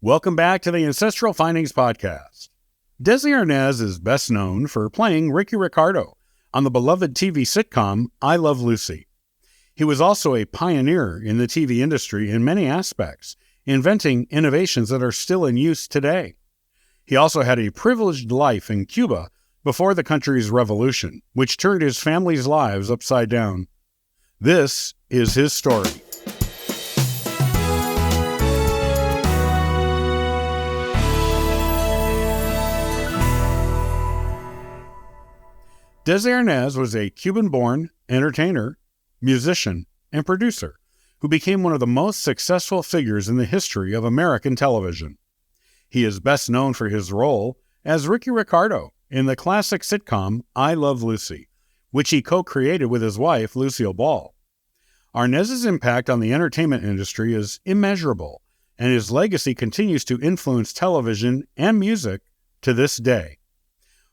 Welcome back to the Ancestral Findings Podcast. Desi Arnaz is best known for playing Ricky Ricardo on the beloved TV sitcom I Love Lucy. He was also a pioneer in the TV industry in many aspects, inventing innovations that are still in use today. He also had a privileged life in Cuba before the country's revolution, which turned his family's lives upside down. This is his story. Desi Arnaz was a Cuban-born entertainer, musician, and producer who became one of the most successful figures in the history of American television. He is best known for his role as Ricky Ricardo in the classic sitcom I Love Lucy, which he co-created with his wife, Lucille. Arnaz's impact on the entertainment industry is immeasurable, and his legacy continues to influence television and music to this day.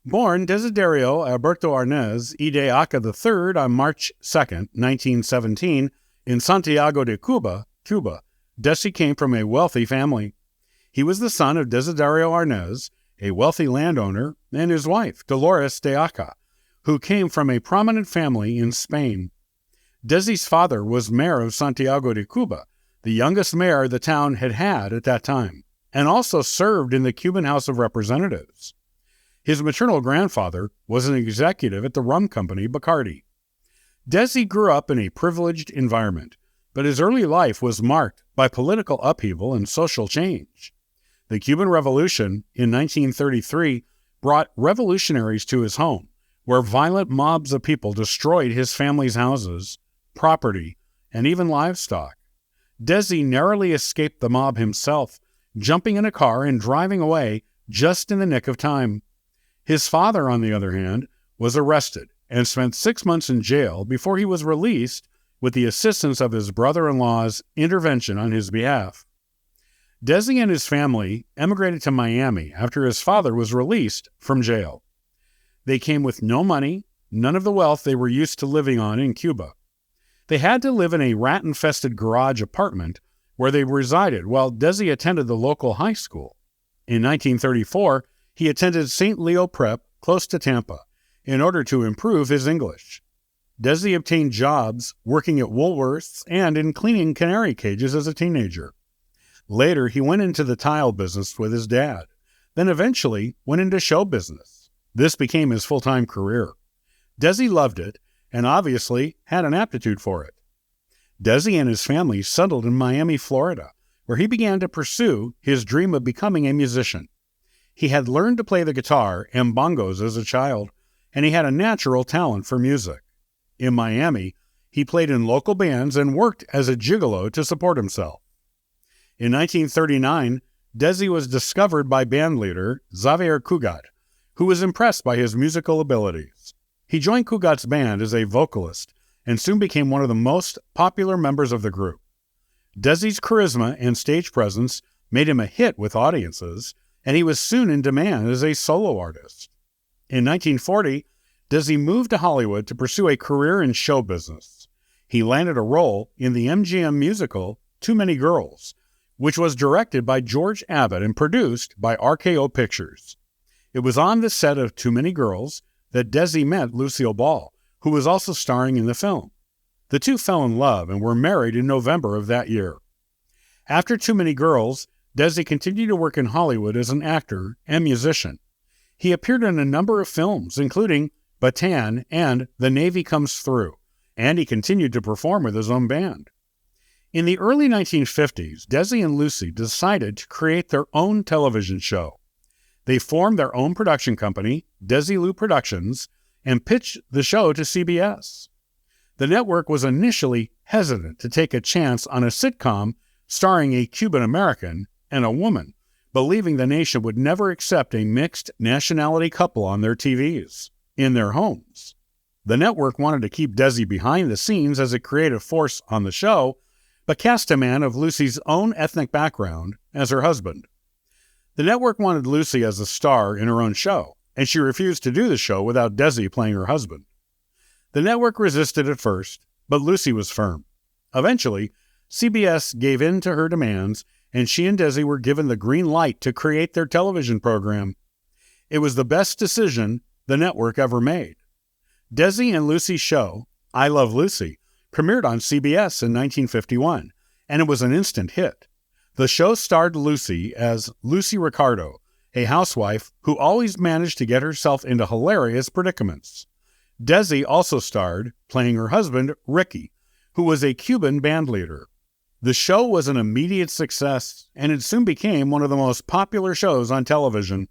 Born Desiderio Alberto Arnaz y de Aca III on March 2, 1917, in Santiago de Cuba, Desi came from a wealthy family. He was the son of Desiderio Arnaz, a wealthy landowner, and his wife, Dolores de Aca, who came from a prominent family in Spain. Desi's father was mayor of Santiago de Cuba, the youngest mayor the town had had at that time, and also served in the Cuban House of Representatives. His maternal grandfather was an executive at the rum company Bacardi. Desi grew up in a privileged environment, but his early life was marked by political upheaval and social change. The Cuban Revolution in 1933 brought revolutionaries to his home, where violent mobs of people destroyed his family's houses, property, and even livestock. Desi narrowly escaped the mob himself, jumping in a car and driving away just in the nick of time. His father, on the other hand, was arrested and spent 6 months in jail before he was released with the assistance of his brother-in-law's intervention on his behalf. Desi and his family emigrated to Miami after his father was released from jail. They came with no money, none of the wealth they were used to living on in Cuba. They had to live in a rat-infested garage apartment where they resided while Desi attended the local high school. In 1934, he attended St. Leo Prep, close to Tampa, in order to improve his English. Desi obtained jobs working at Woolworths and in cleaning canary cages as a teenager. Later, he went into the tile business with his dad, then eventually went into show business. This became his full-time career. Desi loved it and obviously had an aptitude for it. Desi and his family settled in Miami, Florida, where he began to pursue his dream of becoming a musician. He had learned to play the guitar and bongos as a child, and he had a natural talent for music. In Miami, he played in local bands and worked as a gigolo to support himself. In 1939, Desi was discovered by bandleader Xavier Cugat, who was impressed by his musical abilities. He joined Cugat's band as a vocalist and soon became one of the most popular members of the group. Desi's charisma and stage presence made him a hit with audiences, and he was soon in demand as a solo artist. In 1940, Desi moved to Hollywood to pursue a career in show business. He landed a role in the MGM musical Too Many Girls, which was directed by George Abbott and produced by RKO Pictures. It was on the set of Too Many Girls that Desi met Lucille, who was also starring in the film. The two fell in love and were married in November of that year. After Too Many Girls, Desi continued to work in Hollywood as an actor and musician. He appeared in a number of films, including Bataan and The Navy Comes Through, and he continued to perform with his own band. In the early 1950s, Desi and Lucy decided to create their own television show. They formed their own production company, Desilu Productions, and pitched the show to CBS. The network was initially hesitant to take a chance on a sitcom starring a Cuban-American and a woman, believing the nation would never accept a mixed nationality couple on their TVs, in their homes. The network wanted to keep Desi behind the scenes as a creative force on the show, but cast a man of Lucy's own ethnic background as her husband. The network wanted Lucy as a star in her own show, and she refused to do the show without Desi playing her husband. The network resisted at first, but Lucy was firm. Eventually, CBS gave in to her demands and she and Desi were given the green light to create their television program. It was the best decision the network ever made. Desi and Lucy's show, I Love Lucy, premiered on CBS in 1951, and it was an instant hit. The show starred Lucy as Ricky Ricardo, a housewife who always managed to get herself into hilarious predicaments. Desi also starred, playing her husband, Ricky, who was a Cuban bandleader. The show was an immediate success, and it soon became one of the most popular shows on television.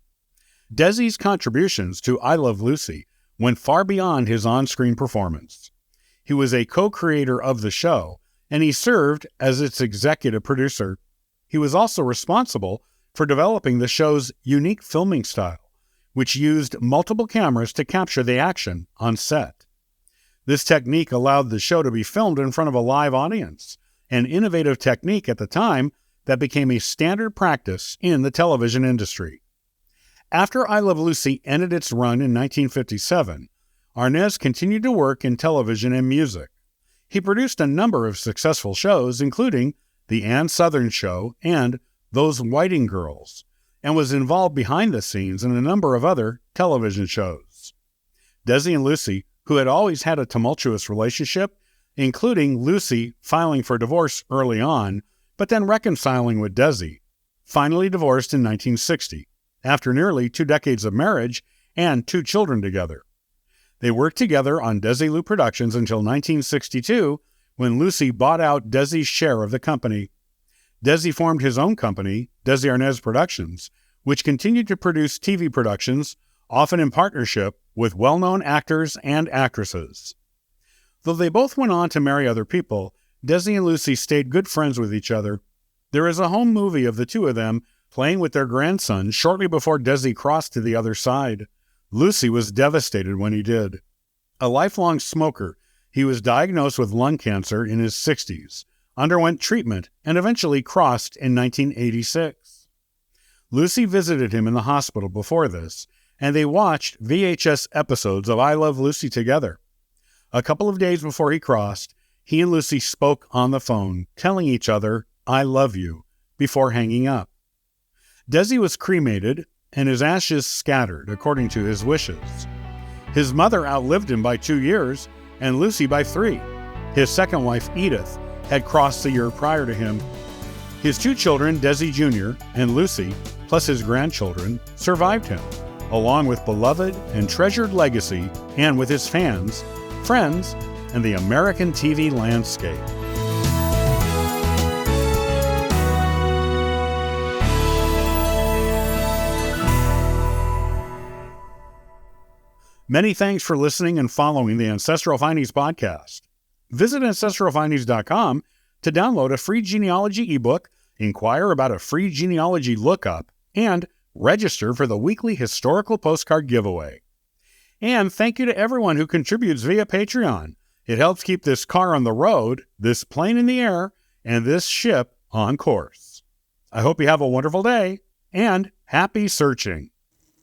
Desi's contributions to I Love Lucy went far beyond his on-screen performance. He was a co-creator of the show, and he served as its executive producer. He was also responsible for developing the show's unique filming style, which used multiple cameras to capture the action on set. This technique allowed the show to be filmed in front of a live audience, an innovative technique at the time that became a standard practice in the television industry. After I Love Lucy ended its run in 1957, Arnaz continued to work in television and music. He produced a number of successful shows, including The Ann Sothern Show and Those Whiting Girls, and was involved behind the scenes in a number of other television shows. Desi and Lucy, who had always had a tumultuous relationship, including Lucy filing for divorce early on, but then reconciling with Desi, finally divorced in 1960, after nearly 2 decades of marriage and 2 children together. They worked together on Desilu Productions until 1962, when Lucy bought out Desi's share of the company. Desi formed his own company, Desi Arnaz Productions, which continued to produce TV productions, often in partnership with well-known actors and actresses. Though they both went on to marry other people, Desi and Lucy stayed good friends with each other. There is a home movie of the two of them playing with their grandson shortly before Desi crossed to the other side. Lucy was devastated when he did. A lifelong smoker, he was diagnosed with lung cancer in his 60s, underwent treatment, and eventually crossed in 1986. Lucy visited him in the hospital before this, and they watched VHS episodes of I Love Lucy together. A couple of days before he crossed, he and Lucy spoke on the phone, telling each other, "I love you," before hanging up. Desi was cremated, and his ashes scattered according to his wishes. His mother outlived him by 2 years, and Lucy by 3. His second wife, Edith, had crossed the year prior to him. His 2 children, Desi Jr. and Lucy, plus his grandchildren, survived him, along with beloved and treasured legacy, and with his fans, friends, and the American TV landscape. Many thanks for listening and following the Ancestral Findings podcast. Visit ancestralfindings.com to download a free genealogy ebook, inquire about a free genealogy lookup, and register for the weekly historical postcard giveaway. And thank you to everyone who contributes via Patreon. It helps keep this car on the road, this plane in the air, and this ship on course. I hope you have a wonderful day, and happy searching.